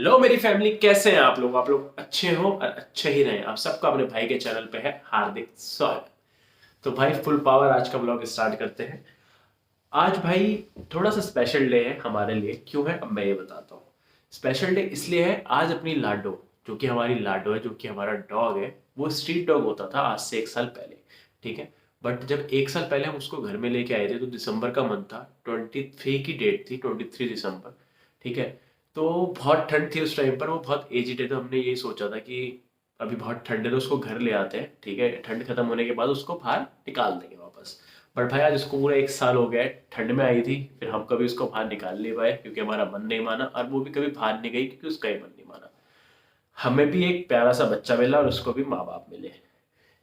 Hello मेरी family, कैसे हैं आप लोग अच्छे हो और अच्छे ही रहें। आप सबका अपने भाई के चैनल पे है हार्दिक स्वागत। तो भाई फुल पावर आज का ब्लॉग स्टार्ट करते हैं। आज भाई थोड़ा सा स्पेशल डे है हमारे लिए। क्यों है अब मैं ये बताता हूँ। स्पेशल डे इसलिए है, आज अपनी लाडो, जो कि हमारी लाडो है, जो कि हमारा डॉग है, वो स्ट्रीट डॉग होता था आज से 1 साल पहले। ठीक है। बट जब 1 साल पहले हम उसको घर में लेके आए थे तो दिसंबर का मंथ था, 23 की डेट थी, 23 दिसंबर। ठीक है। तो बहुत ठंड थी उस टाइम पर, वो बहुत एजिड है, तो हमने यही सोचा था कि अभी बहुत ठंड है तो उसको घर ले आते हैं। ठीक है, ठंड खत्म होने के बाद उसको बाहर निकाल देंगे वापस। बट भाई आज उसको पूरा 1 साल हो गया है, ठंड में आई थी, फिर हम कभी उसको बाहर निकाल नहीं पाए क्योंकि हमारा मन नहीं माना, और वो भी कभी बाहर नहीं गई क्योंकि उसका ही मन नहीं माना। हमें भी एक प्यारा सा बच्चा मिला और उसको भी माँ बाप मिले।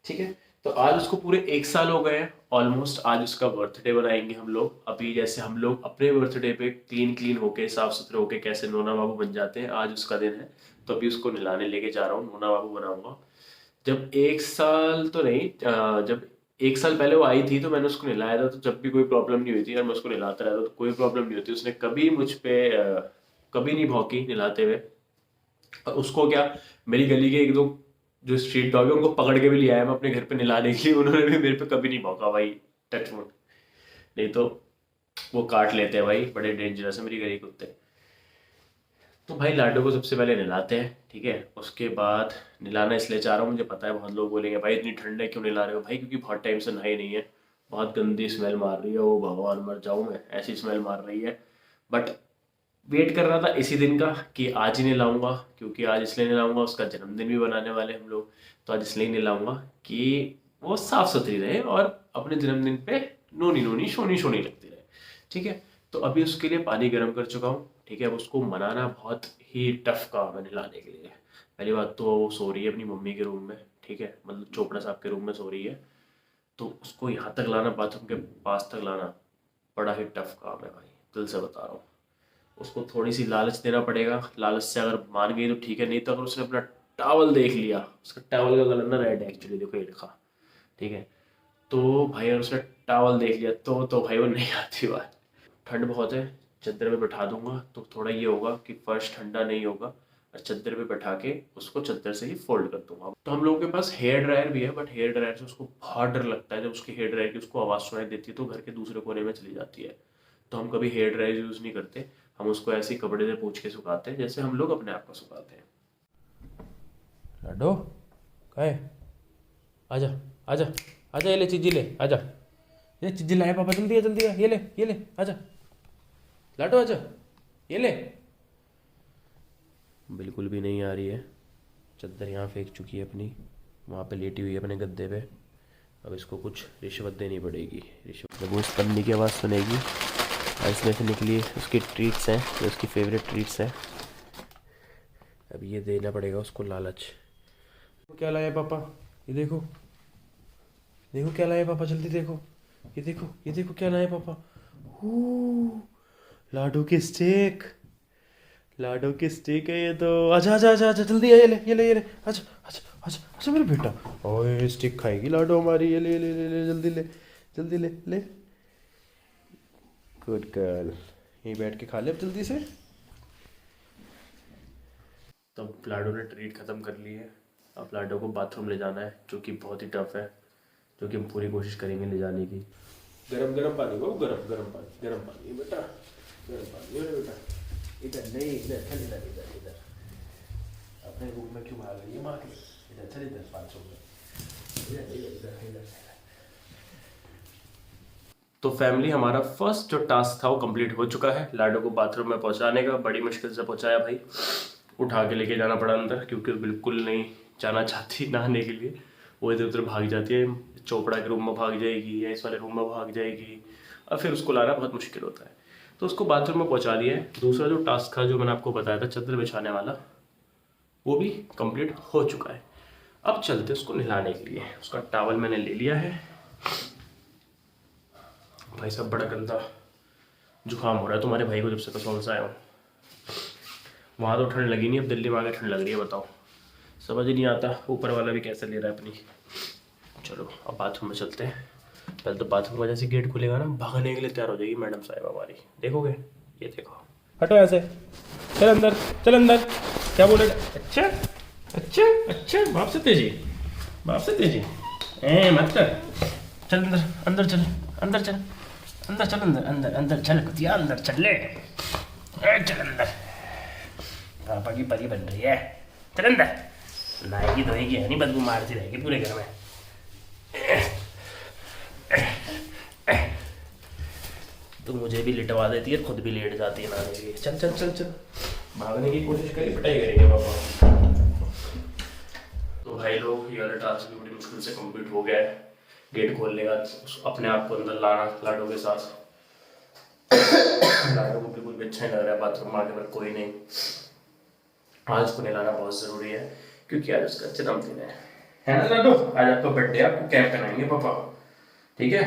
ठीक है। तो आज उसको पूरे 1 साल हो गए हैं ऑलमोस्ट। आज उसका बर्थडे बनाएंगे हम लोग। अभी जैसे हम लोग अपने बर्थडे पे क्लीन क्लीन होके, साफ सुथरे होके कैसे नोना बाबू बन जाते हैं, आज उसका दिन है। तो अभी उसको नहलाने लेके जा रहा हूँ, नोना बाबू बनाऊंगा। जब 1 साल तो नहीं, जब 1 साल पहले वो आई थी तो मैंने उसको नहलाया था, तो जब भी कोई प्रॉब्लम नहीं हुई थी और मैं उसको नहलाता रहता तो कोई प्रॉब्लम नहीं होती। उसने कभी मुझ पे कभी नहीं भौंकी नहलाते हुए। और उसको क्या, मेरी गली के एक दो जो स्ट्रीट डॉग है उनको पकड़ के भी लिया है मैं अपने घर पे नहलाने के लिए, उन्होंने भी मेरे पे कभी नहीं भौंका भाई। Touch wood. नहीं तो वो काट लेते हैं भाई, बड़े डेंजरस है मेरी गली के कुत्ते। तो भाई लाडो को सबसे पहले नहलाते हैं। ठीक है। उसके बाद नहलाना इसलिए चाह रहा हूँ, मुझे पता है बहुत लोग बोलेंगे भाई इतनी ठंड है क्यों नहला रहे हो भाई, क्योंकि बहुत टाइम से नहाई नहीं है। बहुत गंदी स्मेल मार रही है वो, भगवान मर जाऊँ मैं, ऐसी स्मेल मार रही है। बट वेट कर रहा था इसी दिन का कि आज ही नहलाऊंगा, क्योंकि आज इसलिए नहलाऊंगा, उसका जन्मदिन भी बनाने वाले हम लोग। तो आज इसलिए नहलाऊंगा कि वो साफ सुथरी रहे और अपने जन्मदिन पे नोनी नोनी शोनी शोनी लगती रहे। ठीक है। तो अभी उसके लिए पानी गर्म कर चुका हूँ। ठीक है। अब उसको मनाना बहुत ही टफ काम है नहलाने के लिए। पहली बात तो वो सो रही है अपनी मम्मी के रूम में। ठीक है, मतलब चोपड़ा साहब के रूम में सो रही है। तो उसको यहाँ तक लाना, बाथरूम के पास तक लाना, बड़ा ही टफ काम है भाई, दिल से बता रहा हूँ। उसको थोड़ी सी लालच देना पड़ेगा, लालच से अगर मान गई तो ठीक है, नहीं तो अगर उसने अपना टावल देख लिया, उसका टावल का कलर ना रेड है एक्चुअली, देखो ये लिखा। ठीक है। तो भाई अगर उसने टावल देख लिया तो भाई वो नहीं आती बात। ठंड बहुत है, चादर में बैठा दूंगा तो थोड़ा ये होगा कि फर्श ठंडा नहीं होगा, और चादर पे बैठा के उसको चादर से ही फोल्ड कर दूंगा। तो हम लोगों के पास हेयर ड्रायर भी है, बट हेयर ड्रायर से उसको बहुत डर लगता है। जब उसके हेयर ड्रायर की उसको आवाज़ सुनाई देती है तो घर के दूसरे कोने में चली जाती है। तो हम कभी हेयर ड्रायर यूज़ नहीं करते। हम उसको ऐसे ही कपड़े से पूछ के सुखाते हैं जैसे हम लोग अपने आप को सुखाते हैं। लाडो का है, आजा आजा आजा, ये ले चीजी ले, आजा। ये चीजी लाए पापा, जल्दी आ जल्दी आ, ये ले आजा। लाडो आजा, ये ले। बिल्कुल भी नहीं आ रही है। चादर यहाँ फेंक चुकी है अपनी, वहाँ पे लेटी हुई है अपने गद्दे पे। अब इसको कुछ रिश्वत देनी पड़ेगी। रिश्वत जब वो इस पन्नी की आवाज़ सुनेगी और इसमें से निकली उसकी ट्रीट्स हैं, ये उसकी फेवरेट ट्रीट्स हैं। अब ये देना पड़ेगा उसको लालच। क्या लाया पापा, ये देखो, देखो क्या लाया पापा, जल्दी देखो, ये देखो, ये देखो क्या लाया पापा। हू, लाडू की स्टिक, लाडो की स्टिक है ये तो। आजा आजा आजा आजा, जल्दी आ, ये ले ये ले ये ले, आजा आजा आजा आजा मेरा बेटा। ओए स्टिक खाएगी लाडो हमारी, ये ले ले ले ले, जल्दी ले, जल्दी ले ले। गुड गर्ल, यहीं बैठ के खा ले अब जल्दी से। तब लाडो ने ट्रीट ख़त्म कर ली है। अब लाडो को बाथरूम ले जाना है, जो कि बहुत ही टफ है, जो कि हम पूरी कोशिश करेंगे ले जाने की। गरम गरम पानी वो, गरम गरम पानी, गरम पानी बेटा, गरम पानी मेरे बेटा। इधर नहीं, इधर चल, इधर इधर इधर। अपने रूम में क्यों भाग रही है माँ के, इधर चल, इधर बाथरूम में, इधर इधर इधर इधर। तो फैमिली हमारा फर्स्ट जो टास्क था वो कंप्लीट हो चुका है, लाडो को बाथरूम में पहुंचाने का। बड़ी मुश्किल से पहुंचाया भाई, उठा के लेके जाना पड़ा अंदर, क्योंकि बिल्कुल नहीं जाना चाहती नहाने के लिए। वो इधर उधर भाग जाती है, चोपड़ा के रूम में भाग जाएगी या इस वाले रूम में भाग जाएगी, और फिर उसको लाना बहुत मुश्किल होता है। तो उसको बाथरूम में पहुंचा दिया है। दूसरा जो टास्क था जो मैंने आपको बताया था चादर बिछाने वाला, वो भी कंप्लीट हो चुका है। अब चलते उसको नहलाने के लिए। उसका टावल मैंने ले लिया है। भाई साहब बड़ा गंदा जुकाम हो रहा है तुम्हारे भाई को जब से कसौल से आया हूँ। वहाँ तो ठंड लगी नहीं, अब दिल्ली में आके ठंड लग रही है, बताओ। समझ ही नहीं आता ऊपर वाला भी कैसे ले रहा है अपनी। चलो अब बाथरूम में चलते हैं। पहले तो बाथरूम का जैसे गेट खुलेगा ना, भागने के लिए तैयार हो जाएगी मैडम साहब हमारी, देखोगे, ये देखो हटो यहाँ से, चल अंदर, चल अंदर। क्या बोले? अच्छा अच्छा अच्छा, बाप से तेजी, बाप से तेजी, मत कर। चल अंदर, अंदर चल, अंदर चल, अंदर चल, अंदर अंदर अंदर चल कुतिया, अंदर चल ले, चल अंदर। पापा की परी बन रही है, चल अंदर। नहाएगी धोएगी है नहीं, बदबू मारती रहेगी पूरे घर में। तो मुझे भी लिटवा देती है, खुद भी लेट जाती है नहाने के लिए। चल चल चल चल, भागने की कोशिश करी, पिटाई करेंगे पापा। तो भाई लोग, ये वाला टास्क भी बड़ी मुश्किल से कंप्लीट हो गया है। गेट खोलने का, अपने आप को अंदर लाना लाडो के साथ। लाडो को बिल्कुल भी अच्छा नहीं लग रहा है बाथरूम में आके, पर कोई नहीं, आज को नहलाना बहुत ज़रूरी है क्योंकि आज उसका जन्मदिन है ना लाडो? आज आपका बर्थडे, आपको कैप पहनाएंगे पापा, ठीक है?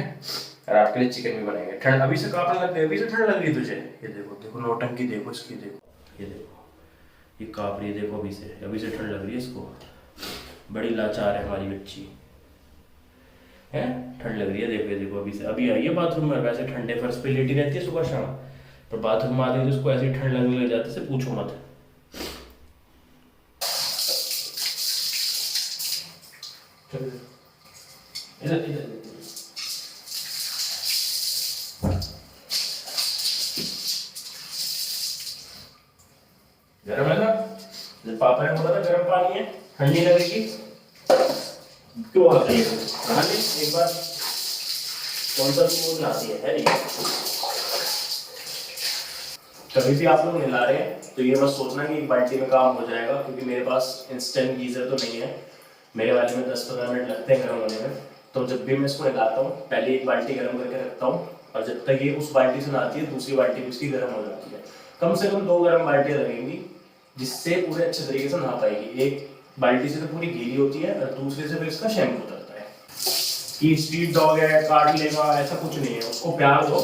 और आपके लिए चिकन भी बनाएंगे। ठंड अभी से कांपने लग गई, अभी से ठंड लग रही तुझे? ये देखो देखो, नौटंकी देखो इसकी, देखो ये देखो, ये कांप रही है, देखो अभी से ठंड लग रही है इसको। बड़ी लाचार है हमारी बच्ची, है? ठंड लग रही है, देखो देखो, अभी आई है बाथरूम में। वैसे ठंडे फर्श पे लेटी रहती है सुबह शाम, पर बाथरूम में आती है तो उसको ऐसी ठंड लगने लग जाती है, पूछो मत। इधर इधर गरम है ना? जब पापा ने बोला था गरम पानी है, ठंडी लगेगी, क्यों आ गई? नहाने एक बार, कौन सा दूध नहाती है नहीं? कभी भी आप लोग नहला रहे हैं तो ये मत सोचना कि एक बाल्टी में काम हो जाएगा, क्योंकि मेरे पास इंस्टेंट गीजर तो नहीं है। मेरे वाले में 10-15 मिनट लगते हैं गर्म होने में। तो जब भी मैं इसको नहलाता हूँ, पहले एक बाल्टी गर्म करके रखता हूँ, और जब तक ये उस बाल्टी से नहाती है, दूसरी बाल्टी भी उसकी गर्म हो जाती है। कम से कम 2 गर्म बाल्टियाँ लगेंगी, जिससे पूरे अच्छे तरीके से नहा पाएगी। एक बाल्टी से तो पूरी गीली होती है, और दूसरे से फिर इसका शैम्पू उतरता है। कि स्ट्रीट डॉग है, काट लेगा, ऐसा कुछ नहीं है। उसको प्यार दो,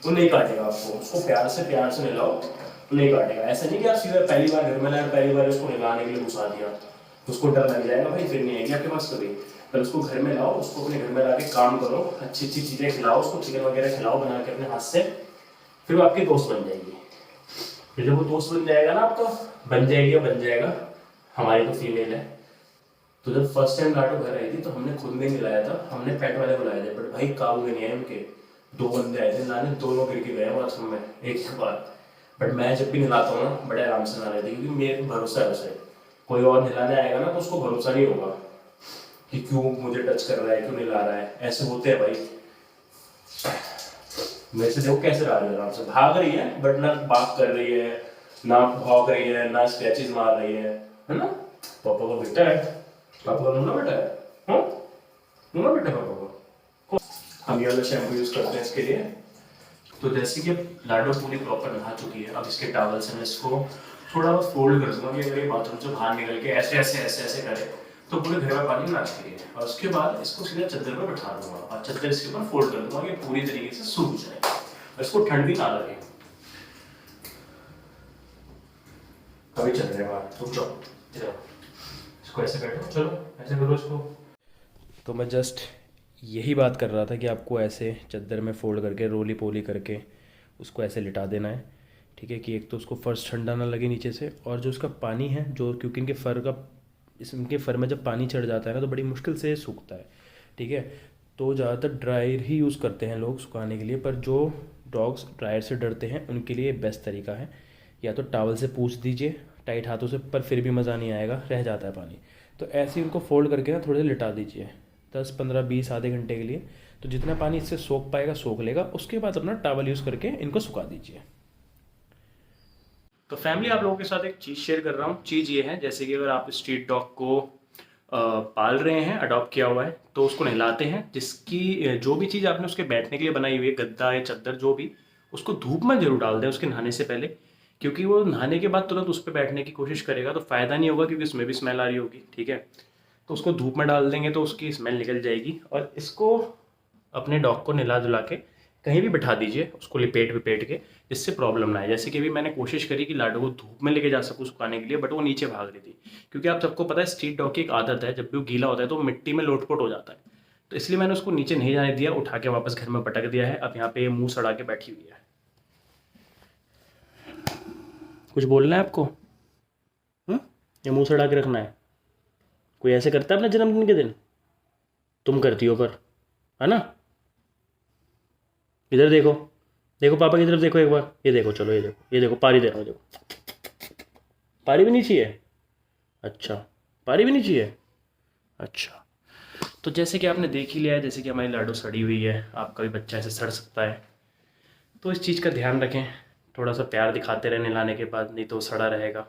वो नहीं काटेगा आपको। उसको प्यार से नहलाओ, वो नहीं काटेगा। ऐसा नहीं कि आप सीधा पहली बार घर में लाए, पहली बार उसको नहलाने के लिए घुसा दिया, उसको डर लग जाएगा, भाई फिर नहीं आएगी आपके पास कभी। पर उसको घर में लाओ, उसको अपने घर में ला के काम करो, अच्छी अच्छी चीज़ें खिलाओ उसको, चिकन वगैरह खिलाओ बना के अपने हाथ से, फिर वो आपकी दोस्त बन जाएगी। फिर जब वो दोस्त बन जाएगा ना आपका, बन जाएगा, हमारी तो फीमेल है। तो जब फर्स्ट टाइम लाडो घर आई थी तो हमने खुद नहीं मिलाया था, हमने पेट वाले बुलाए थे, बट भाई काबू में नहीं आए उनके। 2 बंदे आए थे नहाने, दोनों गिर के गए बाथरूम में एक ही बार। बट मैं जब भी नहलाता हूँ ना, बड़े आराम से नहा लेते, क्योंकि मेरे भरोसा है उसे। कोई और नहलाने आएगा ना तो उसको भरोसा नहीं होगा कि क्यों मुझे टच कर रहा है, क्यों नहला रहा है। ऐसे होते हैं भाई। मेरे से देखो कैसे रहा है, आराम से भाग रही है, बट ना बात कर रही है, ना भौंक रही है, ना स्क्रैचेस मार रही है ना? पापा का बेटा है, पापा का नूना बेटा है, हाँ नूना बेटा पापा को। हम ये वाला शैम्पू यूज करते हैं इसके लिए। तो जैसे कि लाडो पूरी प्रॉपर नहा चुकी है, अब इसके टॉवल से मैं इसको थोड़ा बहुत फोल्ड कर दूंगा कि अगर ये बाथरूम से बाहर निकल के ऐसे ऐसे ऐसे ऐसे करे तो पूरे घर में पानी ना चाहिए। और उसके बाद इसको सीधा चद्दर पर बैठा दूंगा, और चद्दर इसके ऊपर फोल्ड कर दूंगा कि पूरी तरीके से सूख जाए, और इसको ठंड भी ना लगे। कभी चल रहे बाहर, रुक जाओ, इसको ऐसे बैठो, चलो ऐसे करो इसको। तो मैं जस्ट यही बात कर रहा था कि आपको ऐसे चद्दर में फोल्ड करके रोली पोली करके उसको ऐसे लिटा देना है, ठीक है? कि एक तो उसको फर्स्ट ठंडा ना लगे नीचे से, और जो उसका पानी है जो, क्योंकि इनके फर में जब पानी चढ़ जाता है ना तो बड़ी मुश्किल से सूखता है, ठीक है? तो ज़्यादातर ड्रायर ही यूज़ करते हैं लोग सुखाने के लिए, पर जो डॉग्स ड्रायर से डरते हैं उनके लिए बेस्ट तरीका है या तो टॉवल से पूछ दीजिए टाइट हाथों से, पर फिर भी मज़ा नहीं आएगा, रह जाता है पानी। तो ऐसे ही उनको फोल्ड करके ना थोड़े से लिटा दीजिए 10-15-20 आधे घंटे के लिए। तो जितना पानी इससे सोख पाएगा सोख लेगा, उसके बाद अपना टॉवल यूज़ करके इनको सुखा दीजिए। तो फैमिली, आप लोगों के साथ एक चीज़ शेयर कर रहा हूँ। चीज़ ये है, जैसे कि अगर आप स्ट्रीट डॉग को पाल रहे हैं, अडॉप्ट किया हुआ है, तो उसको नहलाते हैं, जिसकी जो भी चीज़ आपने उसके बैठने के लिए बनाई हुई है, गद्दा या चद्दर जो भी, उसको धूप में जरूर डाल दें उसके नहाने से पहले, क्योंकि वो नहाने के बाद तुरंत उस पर बैठने की कोशिश करेगा तो फ़ायदा नहीं होगा, क्योंकि उसमें भी स्मेल आ रही होगी, ठीक है? तो उसको धूप में डाल देंगे तो उसकी स्मेल निकल जाएगी। और इसको अपने डॉग को नहला धुला के कहीं भी बिठा दीजिए, उसको लिपेट के, जिससे प्रॉब्लम ना आए। जैसे कि अभी मैंने कोशिश करी कि लाडो को धूप में लेके जा सकूँ सुखाने के लिए, बट वो नीचे भाग रही थी, क्योंकि आप सबको पता है स्ट्रीट डॉग की एक आदत है, जब भी वो गीला होता है तो मिट्टी में लोटपोट हो जाता है। तो इसलिए मैंने उसको नीचे नहीं जाने दिया, उठा के वापस घर में पटक दिया है। अब यहाँ पे मुँह सड़ा के बैठी हुई है। कुछ बोलना है आपको? या मुंह सड़ा के रखना है? कोई ऐसे करता है अपने जन्मदिन के दिन? तुम करती हो पर, है ना? इधर देखो, देखो पापा की तरफ देखो एक बार, ये देखो, चलो ये देखो, ये देखो पारी दे रहा हूँ, देखो पारी भी नहीं चाहिए। अच्छा, पारी भी नहीं चाहिए। अच्छा, तो जैसे कि आपने देख ही लिया है, जैसे कि हमारी लाडो सड़ी हुई है, आपका भी बच्चा ऐसे सड़ सकता है, तो इस चीज़ का ध्यान रखें। थोड़ा सा प्यार दिखाते रहे नहलाने के बाद, नहीं तो सड़ा रहेगा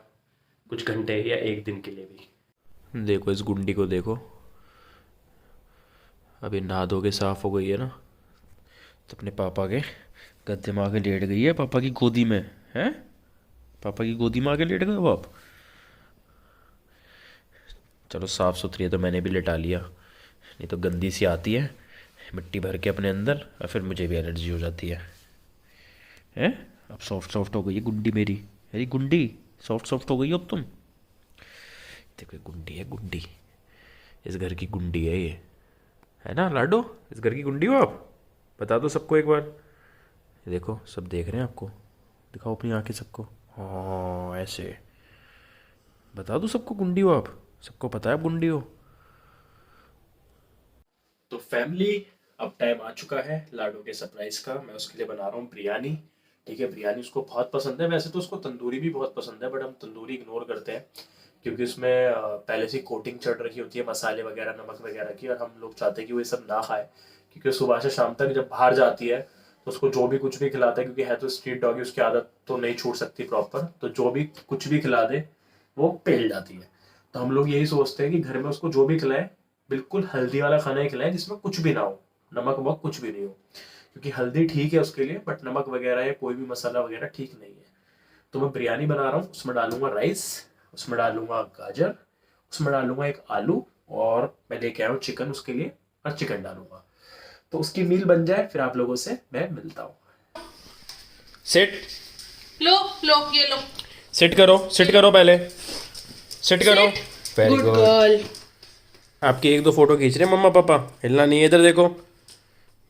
कुछ घंटे या एक दिन के लिए भी। देखो इस गुंडी को देखो, अभी नहा धो के साफ हो गई है ना, तो अपने पापा के गद्दे में आके लेट गई है, पापा की गोदी में है। पापा की गोदी में आके लेट गए हो आप। चलो साफ़ सुथरी है तो मैंने भी लिटा लिया, नहीं तो गंदी सी आती है मिट्टी भर के अपने अंदर, और फिर मुझे भी एलर्जी हो जाती है। हैं, अब सॉफ्ट सॉफ्ट हो गई है गुंडी मेरी, मेरी गुंडी सॉफ्ट सॉफ्ट हो गई हो अब तुम। देखो गुंडी है, गुंडी इस घर की गुंडी है ये, है ना लाडो? इस घर की गुंडी हो आप? बता दो सबको एक बार। देखो सब देख रहे हैं आपको, दिखाओ अपनी आंखें सबको। हाँ ऐसे बता दो सबको गुंडी हो आप, सबको पता है आप गुंडी हो। तो फैमिली, अब टाइम आ चुका है लाडो के सरप्राइज का। मैं उसके लिए बना रहा हूँ बिरयानी। ठीक है, बिरयानी उसको बहुत पसंद है। वैसे तो उसको तंदूरी भी बहुत पसंद है, बट हम तंदूरी इग्नोर करते हैं क्योंकि उसमें पहले से कोटिंग चढ़ रखी होती है मसाले वगैरह, नमक वगैरह की, और हम लोग चाहते हैं कि वो ये सब ना खाए, क्योंकि सुबह से शाम तक जब बाहर जाती है तो उसको जो भी कुछ भी खिलाता है, क्योंकि है तो स्ट्रीट डॉगी, उसकी आदत तो नहीं छूट सकती प्रॉपर, तो जो भी कुछ भी खिला दे वो पेल जाती है। तो हम लोग यही सोचते हैं कि घर में उसको जो भी खिलाए बिल्कुल हल्दी वाला खाना ही खिलाए, जिसमें कुछ भी ना हो, नमक वमक कुछ भी नहीं हो, क्योंकि हल्दी ठीक है उसके लिए, बट नमक वगैरह या कोई भी मसाला वगैरह ठीक नहीं है। तो मैं बिरयानी बना रहा हूँ, उसमें डालूंगा राइस, उसमें डालूंगा गाजर, उसमें डालूंगा एक आलू, और मैं लेके आया हूँ चिकन उसके लिए, और चिकन डालूंगा। तो उसकी मील बन जाए फिर आप लोगों से मैं मिलता हूँ। सेट लो लो ये लो, सिट करो, सिट करो, पहले सिट करो। Very good good. गर्ल। आपकी एक दो फोटो खींच रहे हैं मम्मा पापा, हिलना नहीं है, इधर देखो।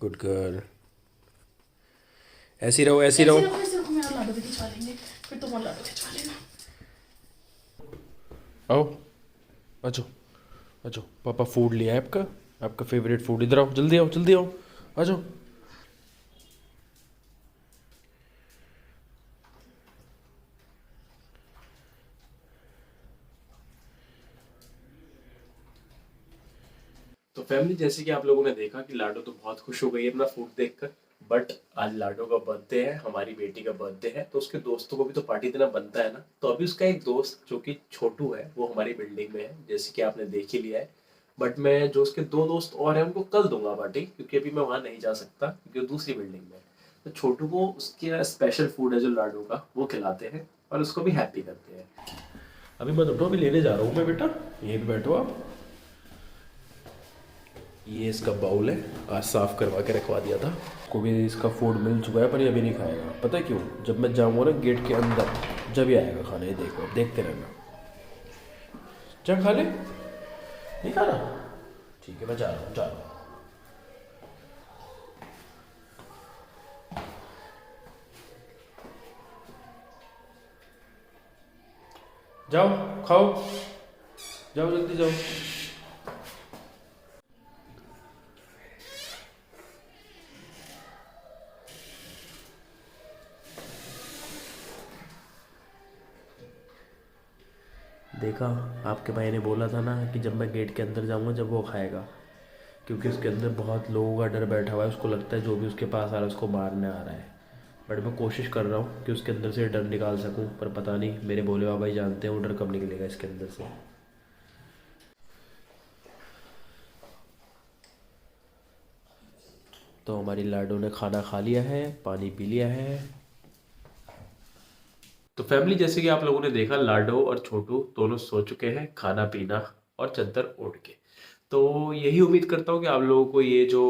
गुड गर्ल, ऐसी रहो, ऐसी रहो। ऐसे रखो, मैं और लाडो भी खिंचवा लेंगे, फिर तुम और लाडो खिंचवा लेना। आओ, आजो आजो, पापा फूड लिया है आपका, आपका फेवरेट फूड। इधर आओ, जल्दी आओ, जल्दी आओ, आजो। तो फैमिली, जैसे कि आप लोगों ने देखा कि लाडो तो बहुत खुश हो गई है अपना फूड देखकर, बट आज लाडो का बर्थडे है, हमारी बेटी का बर्थडे है, तो उसके दोस्तों को भी तो पार्टी देना बनता है ना। तो अभी उसका एक दोस्त जो कि छोटू है, वो हमारी बिल्डिंग में है, जैसे कि आपने देख ही लिया है। बट मैं जो उसके दो दोस्त और हैं उनको कल दूंगा पार्टी, क्योंकि अभी मैं वहाँ नहीं जा सकता क्योंकि वो दूसरी बिल्डिंग में है। तो छोटू को उसके स्पेशल फूड है जो लाडो का, वो खिलाते हैं और उसको भी हैप्पी करते हैं। अभी मत उठो, अभी लेने जा रहा हूँ मैं बेटा, यहीं पे बैठो आप। ये इसका बाउल है, आज साफ करवा के रखवा दिया था। को भी इसका फूड मिल चुका है, पर ये अभी नहीं खाएगा। पता है क्यों? जब मैं जाऊंगा ना गेट के अंदर, जब ही आएगा खाने। ये देखो, देखते रहना। जा खा ले, नहीं खाना? ठीक है, मैं जा रहा हूँ, जा रहा हूँ। जाओ खाओ, जाओ जल्दी जाओ। देखा, आपके भाई ने बोला था ना कि जब मैं गेट के अंदर जाऊंगा जब वो खाएगा, क्योंकि उसके अंदर बहुत लोगों का डर बैठा हुआ है। उसको लगता है जो भी उसके पास आ रहा है उसको मारने आ रहा है। बट मैं कोशिश कर रहा हूँ कि उसके अंदर से डर निकाल सकूँ, पर पता नहीं, मेरे भोले बाबा ही जानते हैं वो डर कब निकलेगा इसके अंदर से। तो हमारी लाडो ने खाना खा लिया है, पानी पी लिया है। तो फैमिली, जैसे कि आप लोगों ने देखा, लाडो और छोटू दोनों सो चुके हैं, खाना पीना और चादर ओढ़ के। तो यही उम्मीद करता हूँ कि आप लोगों को ये जो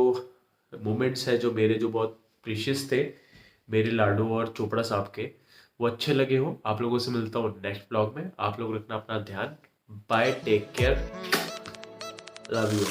मोमेंट्स है, जो मेरे जो बहुत प्रीशियस थे मेरे लाडो और चोपड़ा साहब के, वो अच्छे लगे हो। आप लोगों से मिलता हूँ नेक्स्ट ब्लॉग में। आप लोग रखना अपना ध्यान। Bye, take care, love you.